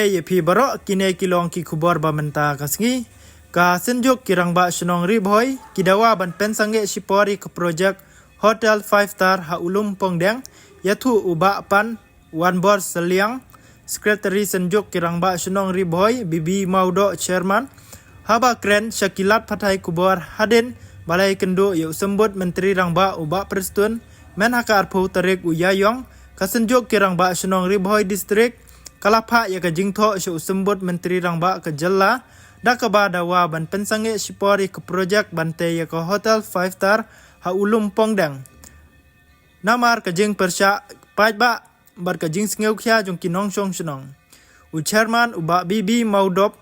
Ye phi barok kine kilong ki khubor ba menta kasngi ka senjuk kirang ba shnong ri boy kidawa ban pensange sipori ke projek Hotel 5 Star ha ulum pongdeng yathu uba pan one bor seliang Secretary senjuk kirang ba shnong ri boy bibi maudo chairman haba kren syakilat patai kubor hadin balai kendo yu sembut menteri rangba uba prestun men haka arpu tarik uyayong ka senjuk kirang ba shnong ri boy district kalapa ya ka jingtho shu sembut menteri rangba ke jella da ka ba dawa ban pensange sipori ke projek bante ya ka Hotel 5 Star ha ulum pongdang namar ka jing persya pajba bar ka jing sngeu khya jong kinong song shnong u chairman uba bibi maudop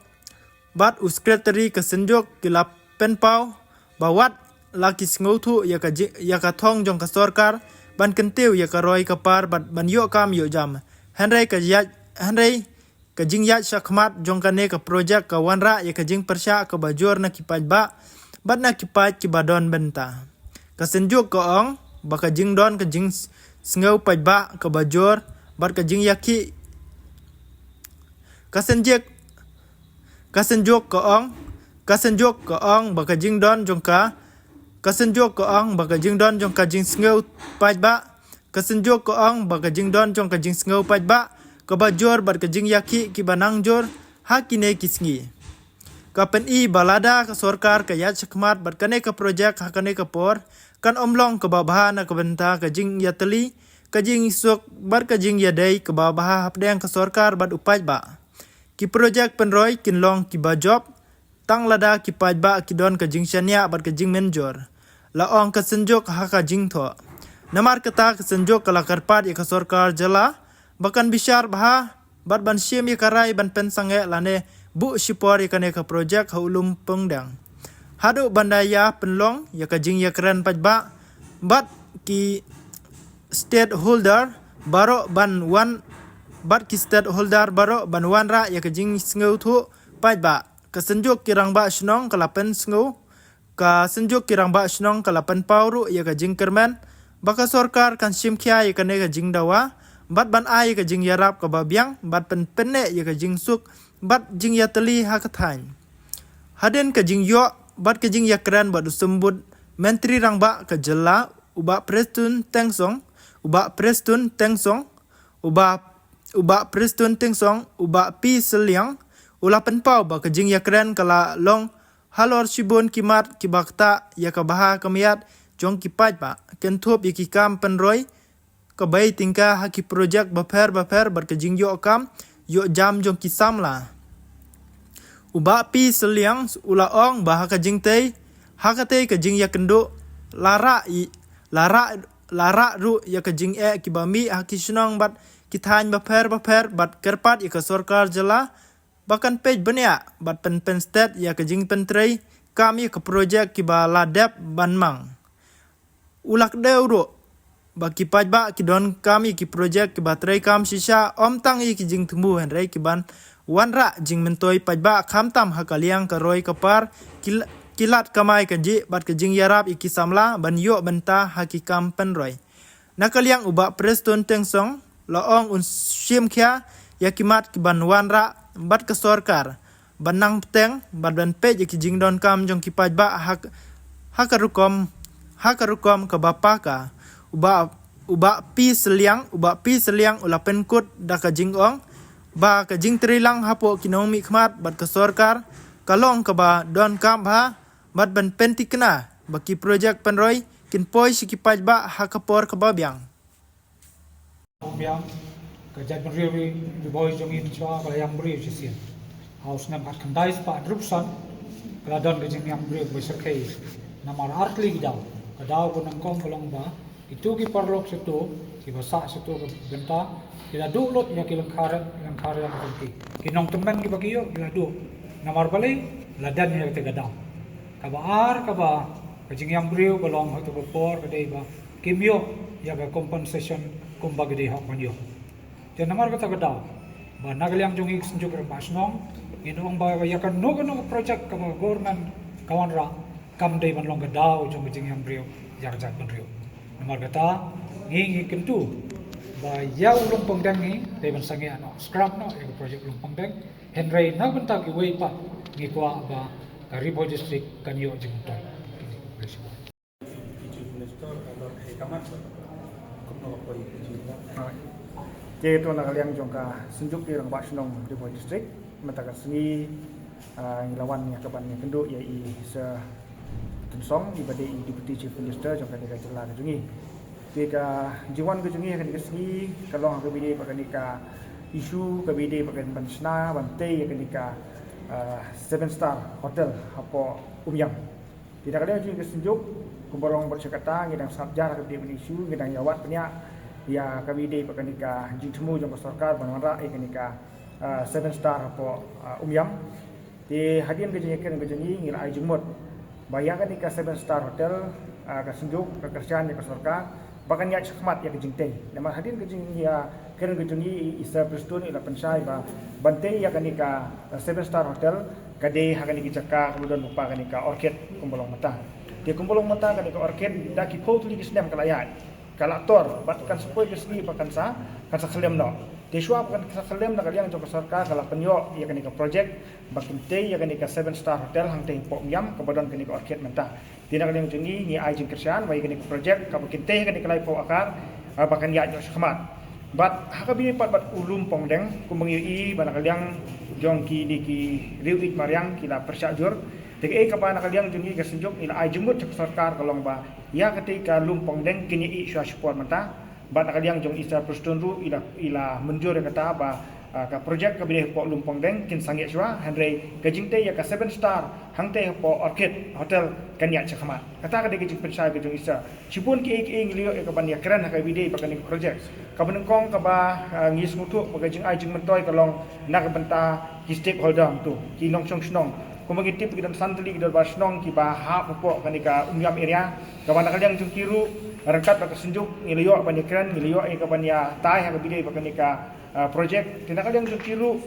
bat u secretary ka senjok kilap penpau bawat laki sngeu thu ya ka thong jong ka sarkar ban kentiu ya ka roi ka par bat ban yo kam yo jam Henry ka jing yat syakmat jong kane ka projek ka wanra ya ka jing persya ka bajor na kipaj ba bat na kipaj ki badon benta ka senjuk ka ong ba ka jing don ka jing sngeu paj ba ka bajor bat ka jing yaki ka senjuk ka ong ba ka jing don jong ka senjuk ka ong ba ka jing don jong ka jing sngeu paj ba ka senjuk ka ong ba ka jing don jong ka jing sngeu paj ba ka bajor bar ka jing yaki ki banang jor ha kine kisngi ka pen I balada ka sarkar ka yat sakmat bar kane ka projek ha kane ka por kan omlong ka babahana ka benta ka jing yatali ka jing sok bar ka jing yadai ka babaha hapdeng ka sarkar bar upaj ba ki projek penroi kinlong ki bajob tang lada ki paj ba ki don ka jing syania bar ka jing menjor la ong ka senjok ha ka jing tho namar kata ka senjok ka lakar pat ya ka sarkar jala bahkan bisyar bah bat ban syem ya karai ban pensange lane bu sipori kane ka projek ha ulum pengdang hadu bandaya penlong ya ka jing ya keren pajba bat ki stakeholder baro ban wan bat ki stakeholder baro ban wanra ya ka jing sngeu thu pajba ka senjuk kirang ba shnong kalapen sngeu ka senjuk kirang ba shnong kalapen pauru ya ka jing kermen baka sarkar kan syem khya ya kane ka jing dawa bat ban ai ka jing yarap ka babyang bat pen penne ya ka jing suk bat jing ya teli ha ka thain haden ka jing yo bat ka jing ya kran bat sembut menteri rangba ka jella uba prestun tengsong uba pi seliang ula penpau ba ka jing ya kran kala long halor sibon kimat kibakta ya ka baha kamiat jong kipaj ba kenthop ya ki kam penroi kabai tingka haki projek baper berkejing yo kam yo jam jong kisam la uba pi seliang ula ong bah ka jing tei hakate ka jing ya kendo lara ru ya ka jing ki bami haki snong bat kithan baper bat kerpat ya ka sarkar jala bahkan page benya bat pen state ya ka jing pentrei kam ya ka projek ki ba ladap banmang ulak deuro baki pajba ki don kami ki projek ki batrai kam shisha om tang I ki jing tumbu henrai ki ban wanra jing mentoi pajba kham tam hakaliang ka roi ka par kilat kamai ka ji bat ka jing yarap iki samla ban yo benta hakikam penroi nakaliang uba preston tengsong laong un sim khya yakimat ki ban wanra bat ka sarkar banang teng bat ban pe ki jing don kam jong ki pajba hakarukom ka bapaka uba pi seliang ula penkut da ka jing ong ba ka jing trilang hapo kinong mi khmat bat ka sarkar kalong ka ba don kam ba bat ban pentikna baki projek penroi kin poi siki paj ba ha ka por ka babyang biang ka jat riu ri boy jong in chwa ka yang riu sisian haus nam hat kandai spa drupsan ka don ka jing yang riu bo sakai namar artli daw ka daw ko nang kong kalong ba itu ki parlok situ ki basa situ ke benta kila dulot ya ki langkar yang penting kinong teman ki bagiyo kila du namar balai ladan ya te gadam ka ba kajing yang brio balong ha to por ka dei ba kimyo ya ga compensation kumba gede hok manyo te namar ka gadam ba nagaliang jong ik senjuk ra basnong inong ba ya kan no project ka government kawanra kam dei ban long gadaw jong kajing yang brio jar ban rio namar kata ngingi kentu ba yau lumpang deng ni de ban sange ano scrap no e project lumpang deng henry na bentar ki wei pa ngi kwa ba ka Ripoh district kan yo jing to Jadi tu nak kalian jongka senjuk di orang Basnong Ripoh district mentakan seni ngelawan yang kapan yang kenduk iai se tensong di badai deputy chief minister jongka dia jelas kejungi. Jika jiwan kejungi akan dikasih kalau aku bidi pakai nikah isu kebidi pakai bansna bantai akan nikah 7-star hotel apa Umyam. Tidak kalian juga senjuk kumborong bercakap ngidang sabjar kebidi isu ngidang jawab penyak ya kami di pakai nikah jing temu jong sarkar banara ikan nikah 7-star apa Umyam di hadian kejenyakan kejenyi ngira ai jengmut bayangkan nikah 7-star hotel ka senjuk ka kerjaan ya sarkar bahkan ya cekhmat ya kejingteng nama hadian kejenyi ya keren kejenyi isa prestun ila pensai ba bantai ya nikah 7-star hotel kade hakan nikah kemudian lupa kan nikah orchid kumbolong mata dia kumbolong mata kan nikah orchid daki totally kisnem kalayat kalaktor batkan sepoi kesni pakan sa kan sa khalem no deswa pakan sa khalem na kaliang jok sarkar kala penyo ya kan project bakin te ya kan 7-star hotel hang teh pok yam kabadon kan orchid menta tidak kaliang jungi ni ai jing kerjaan bai kan project ka bakin te kan kalai po akar bakan ya jok khmat bat hakabi pat ulum pongdeng kumengi bana kaliang jong ki di ki riwit mariang kila persyajur Tegi kapan kalian jungi kesenjuk ila ai jemut cek sarkar kalong ba ya ketika lumpong deng kini i sua support mata ba kalian jong isa prestun ru ila menjur kata ba ka projek ka bide po lumpong deng kin sange sua henry kajingte ya ka 7-star hangte po orchid hotel kan ya cekama kata ka de jing pensai ke jong isa cipun ki ngilio ka ban ya keren ka bide ba kan projek ka benengkong ka ba ngis mutu ba jing ai jing mentoy kalong nak benta ki stakeholder tu ki nong chong snong kung magitip kita santli kita basnong ki baha pupo kanika Umyam area kawan kalian jung kiru rangkat ka senjuk ngiliyo panikran ngiliyo ka panya tai ha bidai kanika project tina kalian jung kiru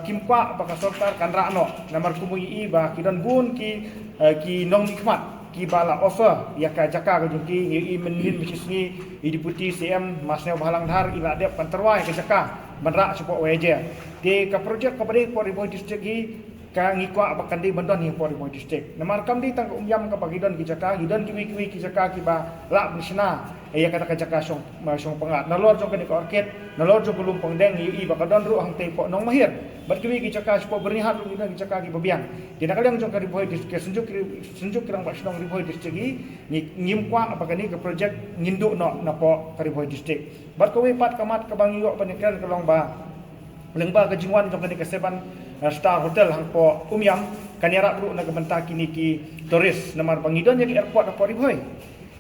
kimpa baka sortar kan rano namar kumui ba kidan bun ki nong nikmat ki bala offer ya ka jaka ka jung ki ngi menin bisni deputy CM masnya bahalang dhar ila dep panterwai ka jaka manra support waje di ka project ka bade po Ripoh district gi ka ngikwa abakan di bandon hi por Ripoh district namar kam di tang Umyam ka pagidon ki jaka hidon ki ki jaka ki ba la bisna ya kata ka jaka song pangat nalor jong ka ni orchid nalor jong lumpong deng i ba kadon ru hang tempo nong mahir bat ki jaka spo bernihat ru ki jaka ki babiang dina kalian jong ka Ripoh district senjuk kirang ba snong Ripoh district ni ngimkwa abakan ni ka project ngindu no na po ka Ripoh district bat ko pat kamat ka bangiyo panikan kalong ba lengba ka jingwan jong ka ni ka 7-star hotel hang po Umyam kanyarak ru na gebenta kini ki turis namar pangidon yang airport apa Ripoh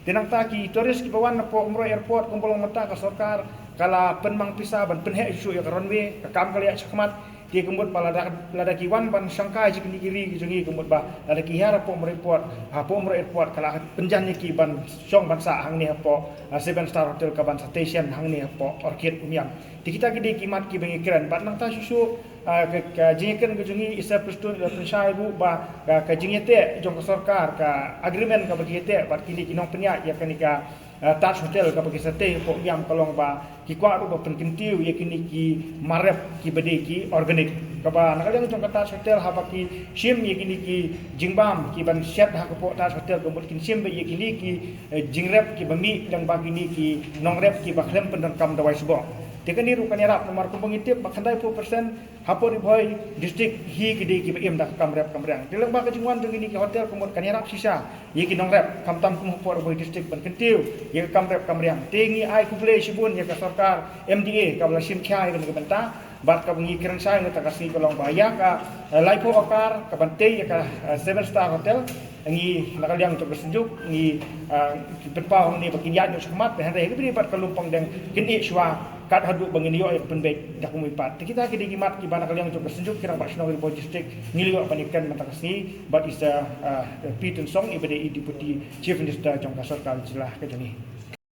tinang ta ki turis ki bawan po umroh airport kumpulong mata ka sarkar kala penmang pisa ban penhe isu ya runway ka kam kali chakmat ti kembut pala lada kiwan ban sangkai ji kini kiri jungi kembut ba lada ki hara po report ha po umroh airport kala penjan ni ki ban song ban sa hang ni po 7-star hotel ka ban station hang ni po orchid Umyam ti kita ki di kimat ki bengi keren bat nang ta susu ka jingikan ke jungi isa prestun ila pensai bu ba ka jingete jong sarkar ka agreement ka bagi te bat kini kinong penya ya kanika Taj hotel ka bagi sate po Umyam kalong ba ki kwa ru ba penkentiu ya kini ki marep ki bade ki organic ka ba nakaliang jong ka Taj hotel ha ba ki sim ya kini ki jingbam ki ban set ha ka po Taj hotel ka bot kin sim ba ya kini ki jingrep ki bami dang ba kini ki nongrep ki ba klem pendang kam dawai subo Tekan ni rukan yarap nomor kumpung itip bakandai 4% hapo Ripoh district hi gede ki bem dak kamrep kamrang. Dilang ba kajingwan dong ini ki hotel kumut kan yarap sisa. Ye ki nongrep kam tam kum hapo Ripoh district ban kentiu ye kamrep kamrang. Tingi ai ku play sibun ye ka sarkar MDA ka bala sim khai kan benta bat ka bungi kiran sai ngata kasih kolong baya ka laipo akar ka bante ye ka 7-star hotel ngi nakaliang to bersejuk ngi berpau ni bakin ya no semat han re beri pat kalumpang deng kini swa kat hadu bangin yo penbek dak umipat kita kidi gimat ki bana kaliang to bersejuk kirang pak Snow Ripoh district ngiliyo panikan matakasni but is a Peter Song ibade deputy chief minister jong kasar kal jilah ke joni